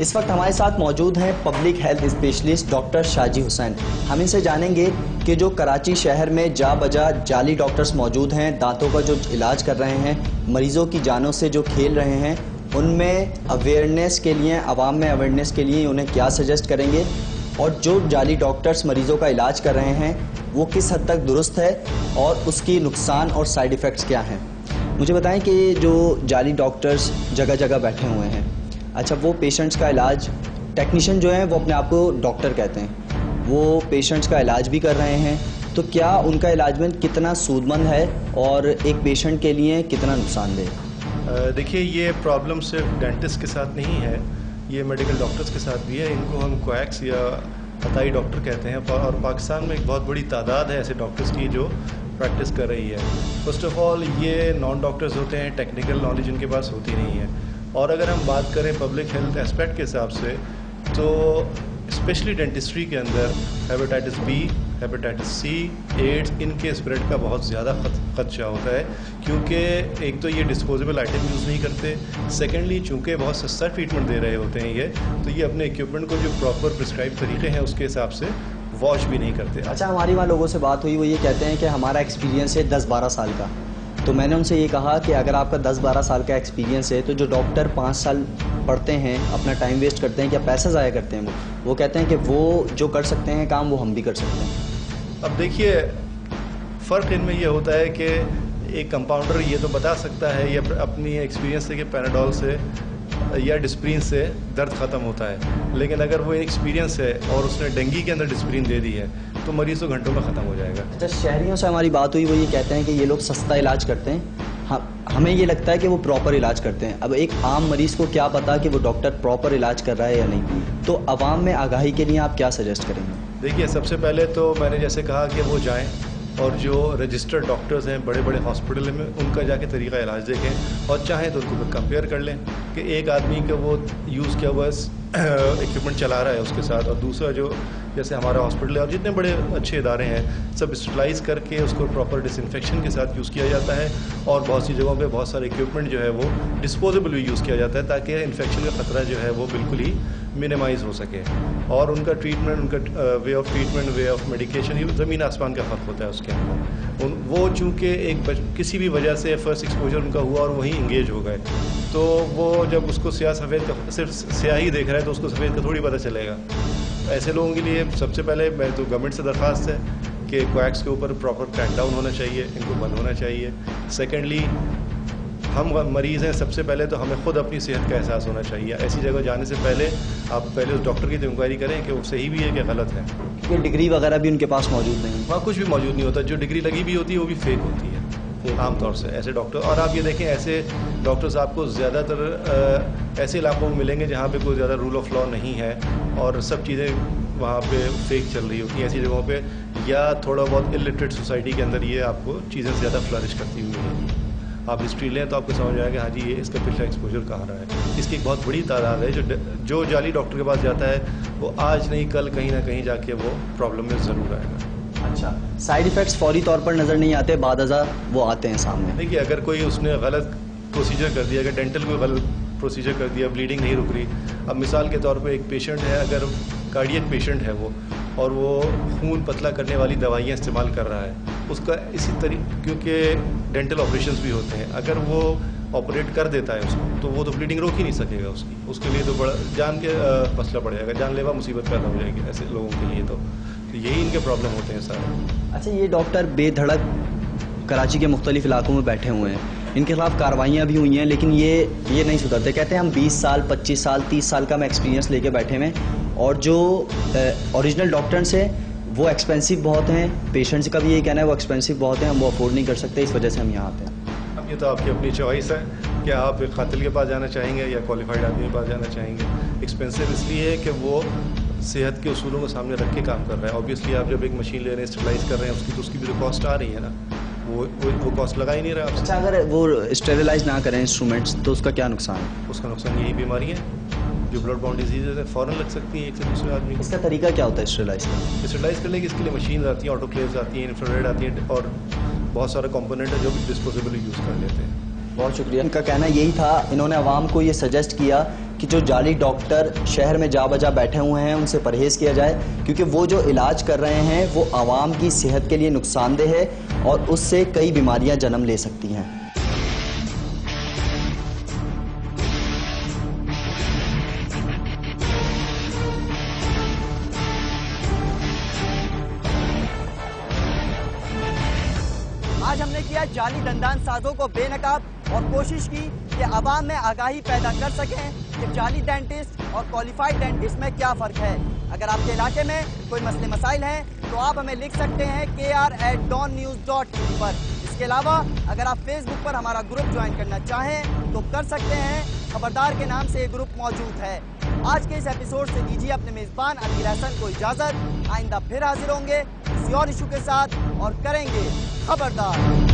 इस वक्त हमारे साथ मौजूद हैं public health specialist doctor Shaji Hussain. हम इनसे जानेंगे कि जो कराची शहर में जा बजा जाली डॉक्टर्स मौजूद हैं, दांतों का जो इलाज कर रहे हैं, मरीज़ों की जानों से जो खेल रहे हैं, उनमें अवेयरनेस के लिए, आवाम में अवेयरनेस के लिए उन्हें क्या सजेस्ट करेंगे, और जो जाली डॉक्टर्स मरीज़ों का इलाज कर रहे हैं वो किस हद तक दुरुस्त है और उसकी नुकसान और साइड इफ़ेक्ट्स क्या हैं। मुझे बताएं कि जो जाली डॉक्टर्स जगह जगह बैठे हुए हैं, अच्छा वो पेशेंट्स का इलाज, टेक्नीशियन जो हैं वो अपने आप को डॉक्टर कहते हैं, वो पेशेंट्स का इलाज भी कर रहे हैं, तो क्या उनका इलाज में कितना सूदमंद है और एक पेशेंट के लिए कितना नुकसानदेह? देखिए, ये प्रॉब्लम सिर्फ डेंटिस्ट के साथ नहीं है, ये मेडिकल डॉक्टर्स के साथ भी है। इनको हम क्वैक्स या अताई डॉक्टर कहते हैं, और पाकिस्तान में एक बहुत बड़ी तादाद है ऐसे डॉक्टर्स की जो प्रैक्टिस कर रही है। फर्स्ट ऑफ ऑल ये नॉन डॉक्टर्स होते हैं, टेक्निकल नॉलेज इनके पास होती नहीं है। और अगर हम बात करें पब्लिक हेल्थ एस्पेक्ट के हिसाब से, तो स्पेशली डेंटिस्ट्री के अंदर hepatitis B, hepatitis C, AIDS, इनके स्प्रेड का बहुत ज़्यादा खदशा होता है, क्योंकि एक तो ये डिस्पोजेबल आइटम यूज़ नहीं करते, सेकेंडली चूँकि बहुत सस्ता ट्रीटमेंट दे रहे होते हैं ये, तो ये अपने इक्विपमेंट को जो प्रॉपर प्रिस्क्राइब तरीके हैं उसके हिसाब से वॉश भी नहीं करते। अच्छा, हमारी वहाँ लोगों से बात हुई, वो ये कहते हैं कि हमारा एक्सपीरियंस है 10-12 साल का। तो मैंने उनसे ये कहा कि अगर आपका 10-12 साल का एक्सपीरियंस है, तो जो डॉक्टर 5 साल पढ़ते हैं, अपना टाइम वेस्ट करते हैं, क्या पैसा ज़ाया करते हैं? वो कहते हैं कि वो जो कर सकते हैं काम, वो हम भी कर सकते हैं। अब देखिए, फ़र्क इनमें ये होता है कि एक कंपाउंडर ये तो बता सकता है, ये अपनी एक्सपीरियंस से कि पैराडोल से या डिस्प्रीन से दर्द ख़त्म होता है, लेकिन अगर वो एक्सपीरियंस है और उसने डेंगी के अंदर डिस्प्रीन दे दी है तो मरीज़ तो घंटों में ख़त्म हो जाएगा। अच्छा, शहरियों से हमारी बात हुई, वो ये कहते हैं कि ये लोग सस्ता इलाज करते हैं, हमें ये लगता है कि वो प्रॉपर इलाज करते हैं। अब एक आम मरीज़ को क्या पता कि वो डॉक्टर प्रॉपर इलाज कर रहा है या नहीं, तो आवाम में आगाही के लिए आप क्या सजेस्ट करेंगे? देखिए, सबसे पहले तो मैंने जैसे कहा कि वो जाएँ और जो रजिस्टर्ड डॉक्टर्स हैं बड़े बड़े हॉस्पिटल में, उनका जाके तरीका इलाज देखें, और चाहें तो उनको कंपेयर कर लें कि एक आदमी का वो यूज़ किया हुआ इक्विपमेंट चला रहा है उसके साथ, और दूसरा जो जैसे हमारा हॉस्पिटल है और जितने बड़े अच्छे इदारे हैं सब स्टरलाइज करके उसको प्रॉपर डिसइंफेक्शन के साथ यूज़ किया जाता है, और बहुत सी जगहों पे बहुत सारे इक्विपमेंट जो है वो डिस्पोजेबल भी यूज़ किया जाता है, ताकि इन्फेक्शन का ख़तरा जो है वो बिल्कुल ही मिनिमाइज हो सके। और उनका ट्रीटमेंट, उनका way of treatment, way of medication, ये ज़मीन आसमान का फ़र्क होता है उसके अंदर। वो चूँकि किसी भी वजह से फर्स्ट एक्सपोजर उनका हुआ और वहीं इंगेज हो गए, तो वो जब उसको स्याह सफ़ेद का सिर्फ स्याही देख रहा है तो उसको सफ़ेद का थोड़ी पता चलेगा। ऐसे लोगों के लिए सबसे पहले मैं तो गवर्नमेंट से दरख्वास्त है कि क्वैक्स के ऊपर प्रॉपर क्रैकडाउन होना चाहिए, इनको बंद होना चाहिए। सेकेंडली, हम मरीज़ हैं, सबसे पहले तो हमें ख़ुद अपनी सेहत का एहसास होना चाहिए। ऐसी जगह जाने से पहले आप पहले उस डॉक्टर की तो इंक्वायरी करें कि वो सही भी है कि गलत है। ये डिग्री वगैरह भी उनके पास मौजूद नहीं, वहाँ कुछ भी मौजूद नहीं होता, जो डिग्री लगी भी होती है वो भी फेक होती है आमतौर से ऐसे डॉक्टर। और आप ये देखें, ऐसे डॉक्टर्स आपको ज़्यादातर ऐसे इलाकों में मिलेंगे जहाँ पे कोई ज़्यादा रूल ऑफ लॉ नहीं है और सब चीज़ें वहाँ पे फेक चल रही होती हैं ऐसी जगहों पे, या थोड़ा बहुत इलिटरेट सोसाइटी के अंदर ये आपको चीज़ें ज़्यादा फ्लरिश करती हुई मिलेंगी। आप हिस्ट्री लें तो आपको समझ आएगा हाँ जी, ये इसका पिछला एक्सपोजर कहाँ रहा है। इसकी एक बहुत बड़ी तादाद है जो जाली डॉक्टर के पास जाता है, वो आज नहीं कल कहीं ना कहीं जाके वो प्रॉब्लम में ज़रूर आएगा। अच्छा, साइड इफ़ेक्ट्स फौरी तौर पर नज़र नहीं आते, बाद अज़ा वो आते हैं सामने। देखिए, अगर कोई उसने गलत प्रोसीजर कर दिया, अगर डेंटल को गलत प्रोसीजर कर दिया, ब्लीडिंग नहीं रुक रही। अब मिसाल के तौर पे एक पेशेंट है, अगर कार्डियक पेशेंट है वो, और वो खून पतला करने वाली दवाइयाँ इस्तेमाल कर रहा है, उसका इसी तरीके, क्योंकि डेंटल ऑपरेशंस भी होते हैं, अगर वो ऑपरेट कर देता है उसको, तो वो तो ब्लीडिंग रोक ही नहीं सकेगा उसके लिए तो बड़ा जान के मसला पड़ जाएगा, जानलेवा मुसीबत पैदा हो जाएगी ऐसे लोगों के लिए। तो यही इनके प्रॉब्लम होते हैं सारे। अच्छा, ये डॉक्टर बेधड़क कराची के मुख्तलिफ इलाकों में बैठे हुए हैं, इनके खिलाफ कार्रवाइयाँ भी हुई हैं, लेकिन ये नहीं सुधरते। कहते हैं हम 20 साल, 25 साल, 30 साल का मैं एक्सपीरियंस लेके बैठे हुए हैं, और जो ओरिजिनल डॉक्टर्स हैं वो एक्सपेंसिव बहुत हैं, पेशेंट्स का भी यही कहना है वो एक्सपेंसिव बहुत हैं, हम वो अफोर्ड नहीं कर सकते, इस वजह से हम यहाँ आते हैं। अब ये तो आपकी अपनी चॉइस है कि आप एक कातिल के पास जाना चाहेंगे या क्वालिफाइड आदमी के पास जाना चाहेंगे। एक्सपेंसिव इसलिए है कि वो सेहत के उसूलों को सामने रख के काम कर रहा है। ऑब्वियसली आप जब एक मशीन ले रहे हैं, स्टरलाइज कर रहे हैं, उसकी भी तो कॉस्ट आ रही है ना, वो कॉस्ट लगा ही नहीं रहा। अच्छा, अगर वो स्टेरिलाइज ना करें इंस्ट्रूमेंट्स तो उसका क्या नुकसान है? उसका नुकसान यही बीमारियाँ जो ब्लड बॉर्न डिजीज़ है फ़ौरन लग सकती हैं एक से दूसरे आदमी को। इसका तरीका क्या होता है स्टेरिलाइज का? स्टेरिलाइज करने की इसके लिए मशीन आती हैं, ऑटोक्लेव्स आती हैं, इंफ्रारेड आती हैं, और बहुत सारा कंपोनेंट है जो भी डिस्पोजेबल यूज़ कर लेते हैं। बहुत शुक्रिया। इनका कहना यही था, इन्होंने आवाम को ये सजेस्ट किया कि जो जाली डॉक्टर शहर में जा बजा बैठे हुए हैं उनसे परहेज़ किया जाए, क्योंकि वो जो इलाज कर रहे हैं वो आवाम की सेहत के लिए नुकसानदेह है और उससे कई बीमारियां जन्म ले सकती हैं। आज हमने किया जाली दंदान साजों को बेनकाब और कोशिश की कि आवाम में आगाही पैदा कर सकें कि जाली डेंटिस्ट और क्वालिफाइड डेंटिस्ट में क्या फ़र्क है। अगर आपके इलाके में कोई मसले मसाइल हैं तो आप हमें लिख सकते हैं kr@dawnnews.tv पर। इसके अलावा अगर आप फेसबुक पर हमारा ग्रुप ज्वाइन करना चाहें तो कर सकते हैं, खबरदार के नाम से ये ग्रुप मौजूद है। आज के इस एपिसोड से दीजिए अपने मेज़बान अकील हसन को इजाज़त। आइंदा फिर हाजिर होंगे किसी और इशू के साथ और करेंगे खबरदार।